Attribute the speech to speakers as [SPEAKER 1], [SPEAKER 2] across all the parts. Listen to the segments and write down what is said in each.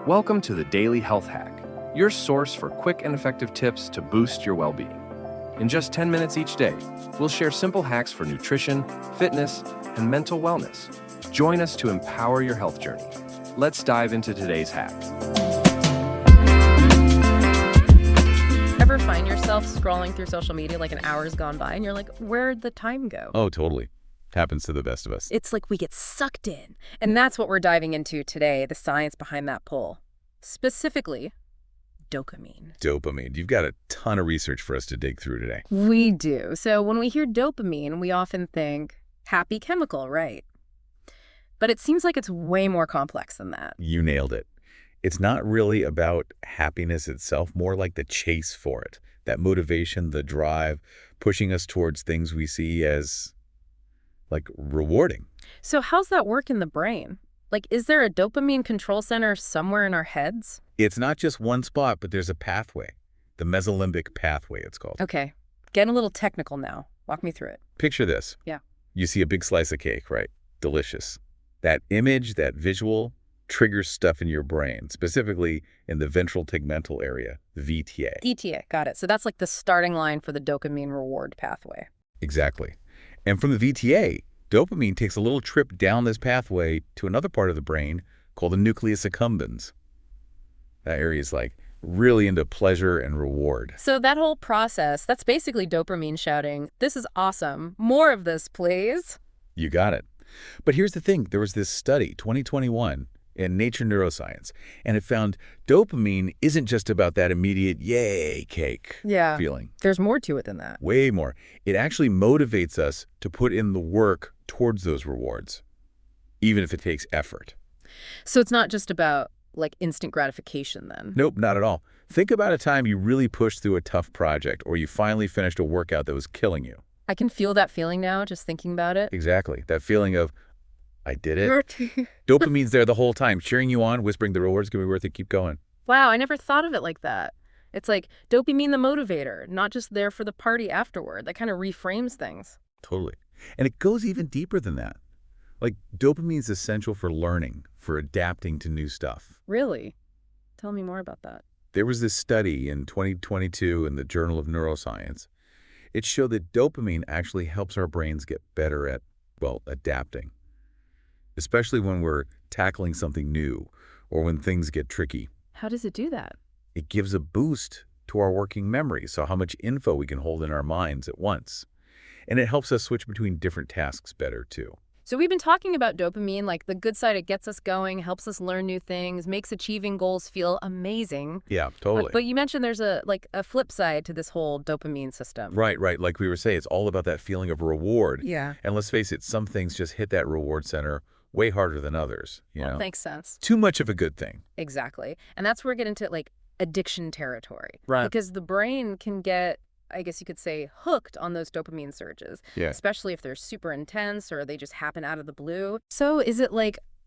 [SPEAKER 1] Welcome to the Daily Health Hack, your source for quick and effective tips to boost your well-being. In just 10 minutes each day, we'll share simple hacks for nutrition, fitness, and mental wellness. Join us to empower your health journey. Let's dive into today's hack.
[SPEAKER 2] Ever find yourself scrolling through social media like an hour's gone by and you're like, where'd the time go?
[SPEAKER 3] Oh, totally. Happens to the best of us.
[SPEAKER 2] It's like we get sucked in. And that's what we're diving into today, the science behind that pull. Specifically, dopamine.
[SPEAKER 3] Dopamine. You've got a ton of research for us to dig through today.
[SPEAKER 2] We do. So when we hear dopamine, we often think happy chemical, right? But it seems like it's way more complex than that.
[SPEAKER 3] You nailed it. It's not really about happiness itself, more like the chase for it. That motivation, the drive, pushing us towards things we see as rewarding.
[SPEAKER 2] So how's that work in the brain? Is there a dopamine control center somewhere in our heads?
[SPEAKER 3] It's not just one spot, but there's a pathway. The mesolimbic pathway, it's called.
[SPEAKER 2] Okay, getting a little technical now. Walk me through it.
[SPEAKER 3] Picture this.
[SPEAKER 2] Yeah.
[SPEAKER 3] You see a big slice of cake, right? Delicious. That image, that visual, triggers stuff in your brain, specifically in the ventral tegmental area, the VTA.
[SPEAKER 2] VTA, got it. So that's like the starting line for the dopamine reward pathway.
[SPEAKER 3] Exactly. And from the VTA, dopamine takes a little trip down this pathway to another part of the brain called the nucleus accumbens. That area is really into pleasure and reward.
[SPEAKER 2] So that whole process, that's basically dopamine shouting, "This is awesome. More of this, please."
[SPEAKER 3] You got it. But here's the thing. There was this study, 2021, in Nature Neuroscience, and it found dopamine isn't just about that immediate yay cake feeling.
[SPEAKER 2] There's more to it than that.
[SPEAKER 3] Way more. It actually motivates us to put in the work towards those rewards, even if it takes effort.
[SPEAKER 2] So it's not just about instant gratification then?
[SPEAKER 3] Nope, not at all. Think about a time you really pushed through a tough project or you finally finished a workout that was killing you.
[SPEAKER 2] I can feel that feeling now just thinking about it.
[SPEAKER 3] Exactly. That feeling of, I did it. Dopamine's there the whole time, cheering you on, whispering the reward's going to be worth it, keep going.
[SPEAKER 2] Wow, I never thought of it like that. It's like dopamine the motivator, not just there for the party afterward. That kind of reframes things.
[SPEAKER 3] Totally. And it goes even deeper than that. Dopamine's essential for learning, for adapting to new stuff.
[SPEAKER 2] Really? Tell me more about that.
[SPEAKER 3] There was this study in 2022 in the Journal of Neuroscience. It showed that dopamine actually helps our brains get better at, adapting. Especially when we're tackling something new or when things get tricky.
[SPEAKER 2] How does it do that?
[SPEAKER 3] It gives a boost to our working memory, so how much info we can hold in our minds at once. And it helps us switch between different tasks better, too.
[SPEAKER 2] So we've been talking about dopamine, the good side, it gets us going, helps us learn new things, makes achieving goals feel amazing.
[SPEAKER 3] Yeah, totally.
[SPEAKER 2] But you mentioned there's a flip side to this whole dopamine system.
[SPEAKER 3] Right. Like we were saying, it's all about that feeling of reward.
[SPEAKER 2] Yeah.
[SPEAKER 3] And let's face it, some things just hit that reward center way harder than others.
[SPEAKER 2] Well, makes sense.
[SPEAKER 3] Too much of a good thing.
[SPEAKER 2] Exactly. And that's where we get into addiction territory.
[SPEAKER 3] Right.
[SPEAKER 2] Because the brain can get, I guess you could say, hooked on those dopamine surges.
[SPEAKER 3] Yeah.
[SPEAKER 2] Especially if they're super intense or they just happen out of the blue. So is it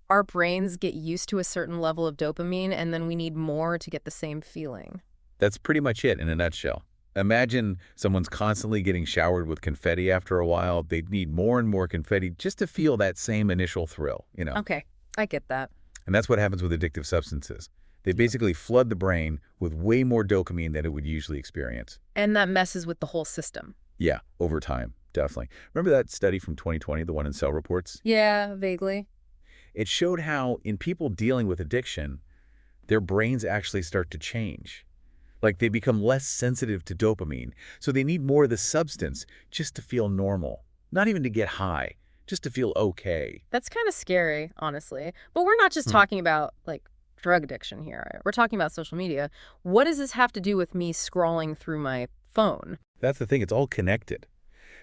[SPEAKER 2] our brains get used to a certain level of dopamine and then we need more to get the same feeling?
[SPEAKER 3] That's pretty much it in a nutshell. Imagine someone's constantly getting showered with confetti after a while. They'd need more and more confetti just to feel that same initial thrill,
[SPEAKER 2] Okay, I get that.
[SPEAKER 3] And that's what happens with addictive substances. They basically flood the brain with way more dopamine than it would usually experience.
[SPEAKER 2] And that messes with the whole system.
[SPEAKER 3] Yeah, over time, definitely. Remember that study from 2020, the one in Cell Reports?
[SPEAKER 2] Yeah, vaguely.
[SPEAKER 3] It showed how in people dealing with addiction, their brains actually start to change. They become less sensitive to dopamine, so they need more of the substance just to feel normal. Not even to get high, just to feel okay.
[SPEAKER 2] That's kind of scary, honestly. But we're not just talking about, drug addiction here. We're talking about social media. What does this have to do with me scrolling through my phone?
[SPEAKER 3] That's the thing. It's all connected.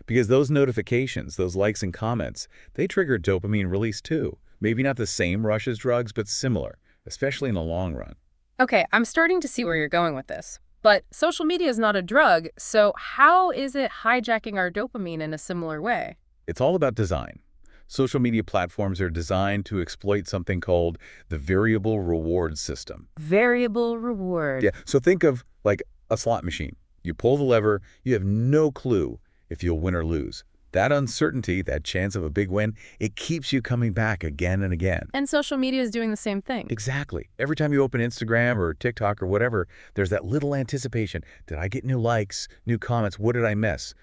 [SPEAKER 3] Because those notifications, those likes and comments, they trigger dopamine release too. Maybe not the same rush as drugs, but similar, especially in the long run.
[SPEAKER 2] Okay, I'm starting to see where you're going with this. But social media is not a drug, so how is it hijacking our dopamine in a similar way?
[SPEAKER 3] It's all about design. Social media platforms are designed to exploit something called the variable reward system.
[SPEAKER 2] Variable reward.
[SPEAKER 3] Yeah, so think of a slot machine. You pull the lever, you have no clue if you'll win or lose. That uncertainty, that chance of a big win, it keeps you coming back again and again.
[SPEAKER 2] And social media is doing the same thing.
[SPEAKER 3] Exactly. Every time you open Instagram or TikTok or whatever, there's that little anticipation. Did I get new likes, new comments? What did I miss?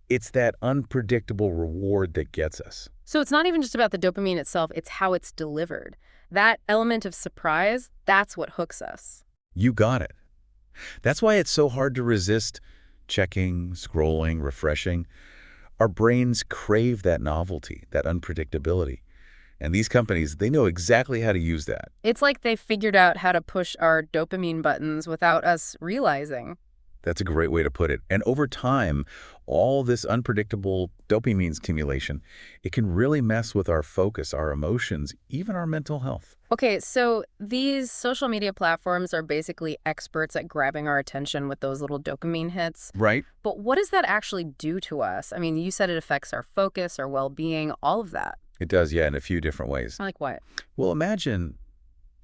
[SPEAKER 3] It's that unpredictable reward that gets us.
[SPEAKER 2] So it's not even just about the dopamine itself, it's how it's delivered. That element of surprise, that's what hooks us.
[SPEAKER 3] You got it. That's why it's so hard to resist checking, scrolling, refreshing. Our brains crave that novelty, that unpredictability. And these companies, they know exactly how to use that.
[SPEAKER 2] It's like they figured out how to push our dopamine buttons without us realizing.
[SPEAKER 3] That's a great way to put it. And over time, all this unpredictable dopamine stimulation, it can really mess with our focus, our emotions, even our mental health.
[SPEAKER 2] Okay, so these social media platforms are basically experts at grabbing our attention with those little dopamine hits.
[SPEAKER 3] Right?
[SPEAKER 2] But what does that actually do to us? I mean, you said it affects our focus, our well-being, all of that.
[SPEAKER 3] It does, yeah, in a few different ways.
[SPEAKER 2] Like what?
[SPEAKER 3] Well, imagine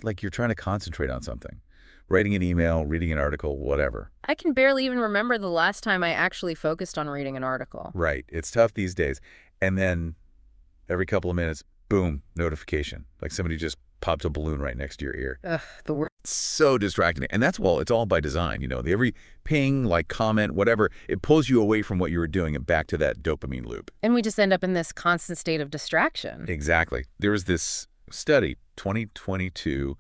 [SPEAKER 3] like you're trying to concentrate on something. Writing an email, reading an article, whatever.
[SPEAKER 2] I can barely even remember the last time I actually focused on reading an article.
[SPEAKER 3] Right. It's tough these days. And then every couple of minutes, boom, notification. Like somebody just popped a balloon right next to your ear.
[SPEAKER 2] Ugh, the worst.
[SPEAKER 3] So distracting. And that's, well, it's all by design. You know, every ping, like comment, whatever, it pulls you away from what you were doing and back to that dopamine loop.
[SPEAKER 2] And we just end up in this constant state of distraction.
[SPEAKER 3] Exactly. There was this study, 2022,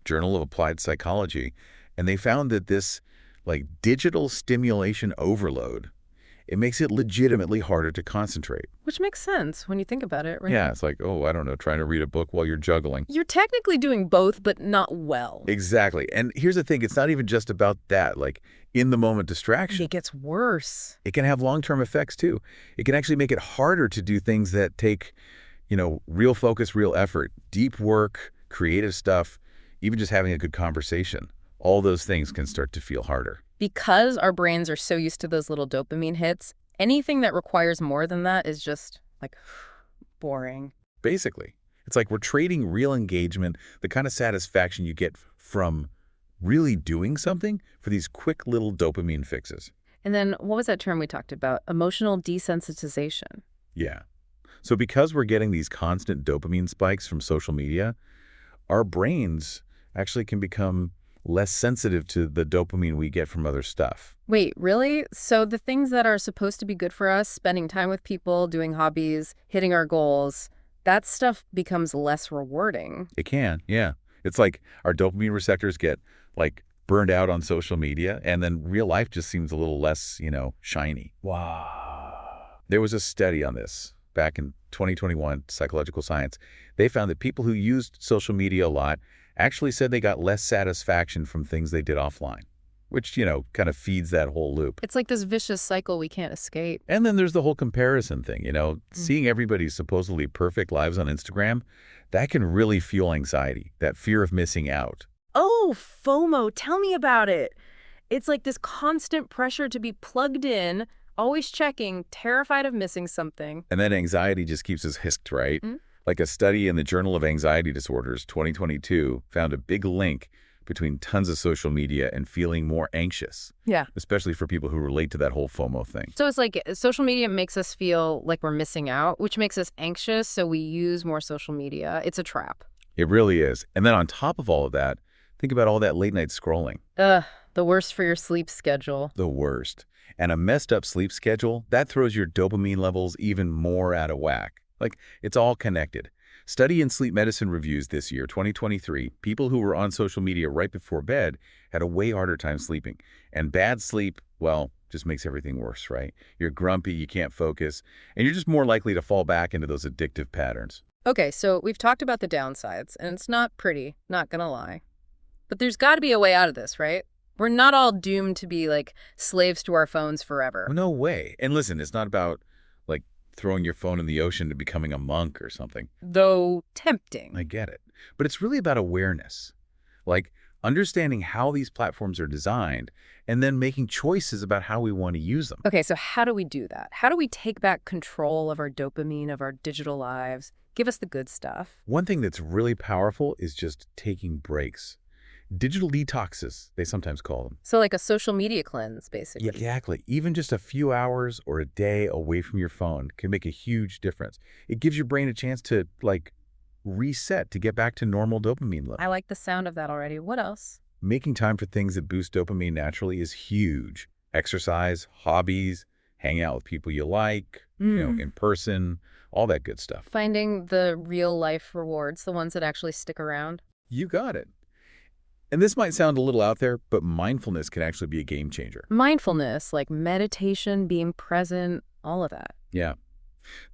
[SPEAKER 3] Journal of Applied Psychology, and they found that this like digital stimulation overload, it makes it legitimately harder to concentrate.
[SPEAKER 2] Which makes sense when you think about it, right?
[SPEAKER 3] Yeah, it's like, oh, I don't know, trying to read a book while you're juggling.
[SPEAKER 2] You're technically doing both, but not well.
[SPEAKER 3] Exactly. And here's the thing, it's not even just about that, like in the moment distraction.
[SPEAKER 2] It gets worse.
[SPEAKER 3] It can have long-term effects too. It can actually make it harder to do things that take, real focus, real effort, deep work, creative stuff, even just having a good conversation. All those things can start to feel harder.
[SPEAKER 2] Because our brains are so used to those little dopamine hits, anything that requires more than that is just, like, boring.
[SPEAKER 3] Basically. It's like we're trading real engagement, the kind of satisfaction you get from really doing something, for these quick little dopamine fixes.
[SPEAKER 2] And then what was that term we talked about? Emotional desensitization.
[SPEAKER 3] Yeah. So because we're getting these constant dopamine spikes from social media, our brains actually can become less sensitive to the dopamine we get from other stuff.
[SPEAKER 2] Wait, really? So the things that are supposed to be good for us, spending time with people, doing hobbies, hitting our goals, that stuff becomes less rewarding.
[SPEAKER 3] It can, yeah. It's like our dopamine receptors get, like, burned out on social media, and then real life just seems a little less, shiny. Wow. There was a study on this back in 2021, Psychological Science. They found that people who used social media a lot actually said they got less satisfaction from things they did offline, which, kind of feeds that whole loop.
[SPEAKER 2] It's like this vicious cycle we can't escape.
[SPEAKER 3] And then there's the whole comparison thing, seeing everybody's supposedly perfect lives on Instagram, that can really fuel anxiety, that fear of missing out.
[SPEAKER 2] Oh, FOMO, tell me about it. It's like this constant pressure to be plugged in, always checking, terrified of missing something.
[SPEAKER 3] And then anxiety just keeps us hisked, right?
[SPEAKER 2] Mm.
[SPEAKER 3] Like a study in the Journal of Anxiety Disorders, 2022, found a big link between tons of social media and feeling more anxious.
[SPEAKER 2] Yeah.
[SPEAKER 3] Especially for people who relate to that whole FOMO thing.
[SPEAKER 2] So it's like social media makes us feel like we're missing out, which makes us anxious, so we use more social media. It's a trap.
[SPEAKER 3] It really is. And then on top of all of that, think about all that late-night scrolling.
[SPEAKER 2] Ugh, the worst for your sleep schedule.
[SPEAKER 3] The worst. And a messed up sleep schedule, that throws your dopamine levels even more out of whack. Like, it's all connected. Study in Sleep Medicine reviews this year, 2023, people who were on social media right before bed had a way harder time sleeping. And bad sleep, well, just makes everything worse, right? You're grumpy, you can't focus, and you're just more likely to fall back into those addictive patterns.
[SPEAKER 2] Okay, so we've talked about the downsides, and it's not pretty, not gonna lie. But there's got to be a way out of this, right? We're not all doomed to be, like, slaves to our phones forever.
[SPEAKER 3] No way. And listen, it's not about, like, throwing your phone in the ocean to becoming a monk or something.
[SPEAKER 2] Though tempting.
[SPEAKER 3] I get it. But it's really about awareness. Like, understanding how these platforms are designed and then making choices about how we want to use them.
[SPEAKER 2] Okay, so how do we do that? How do we take back control of our dopamine, of our digital lives? Give us the good stuff.
[SPEAKER 3] One thing that's really powerful is just taking breaks. Digital detoxes, they sometimes call them.
[SPEAKER 2] So like a social media cleanse, basically.
[SPEAKER 3] Exactly. Even just a few hours or a day away from your phone can make a huge difference. It gives your brain a chance to, like, reset to get back to normal dopamine levels.
[SPEAKER 2] I like the sound of that already. What else?
[SPEAKER 3] Making time for things that boost dopamine naturally is huge. Exercise, hobbies, hang out with people you like, in person, all that good stuff.
[SPEAKER 2] Finding the real life rewards, the ones that actually stick around.
[SPEAKER 3] You got it. And this might sound a little out there, but mindfulness can actually be a game changer.
[SPEAKER 2] Mindfulness, like meditation, being present, all of that.
[SPEAKER 3] Yeah.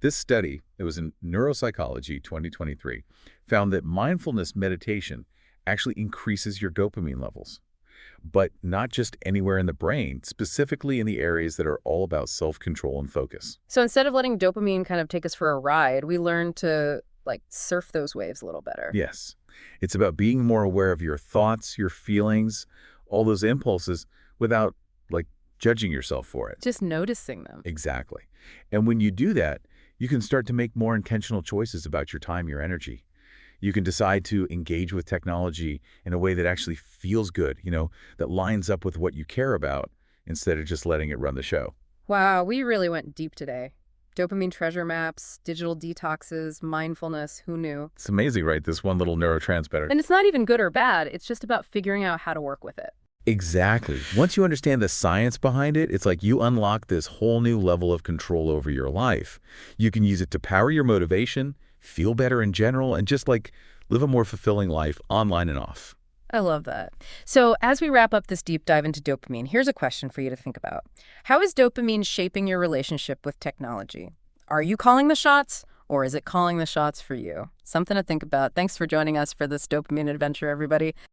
[SPEAKER 3] This study, it was in Neuropsychology 2023, found that mindfulness meditation actually increases your dopamine levels. But not just anywhere in the brain, specifically in the areas that are all about self-control and focus.
[SPEAKER 2] So instead of letting dopamine kind of take us for a ride, we learn to like surf those waves a little better.
[SPEAKER 3] Yes. It's about being more aware of your thoughts, your feelings, all those impulses without, like, judging yourself for it.
[SPEAKER 2] Just noticing them.
[SPEAKER 3] Exactly. And when you do that, you can start to make more intentional choices about your time, your energy. You can decide to engage with technology in a way that actually feels good, that lines up with what you care about instead of just letting it run the show.
[SPEAKER 2] Wow, we really went deep today. Dopamine treasure maps, digital detoxes, mindfulness, who knew?
[SPEAKER 3] It's amazing, right? This one little neurotransmitter.
[SPEAKER 2] And it's not even good or bad. It's just about figuring out how to work with it.
[SPEAKER 3] Exactly. Once you understand the science behind it, it's like you unlock this whole new level of control over your life. You can use it to power your motivation, feel better in general, and just, like, live a more fulfilling life online and off.
[SPEAKER 2] I love that. So as we wrap up this deep dive into dopamine, here's a question for you to think about. How is dopamine shaping your relationship with technology? Are you calling the shots, or is it calling the shots for you? Something to think about. Thanks for joining us for this dopamine adventure, everybody.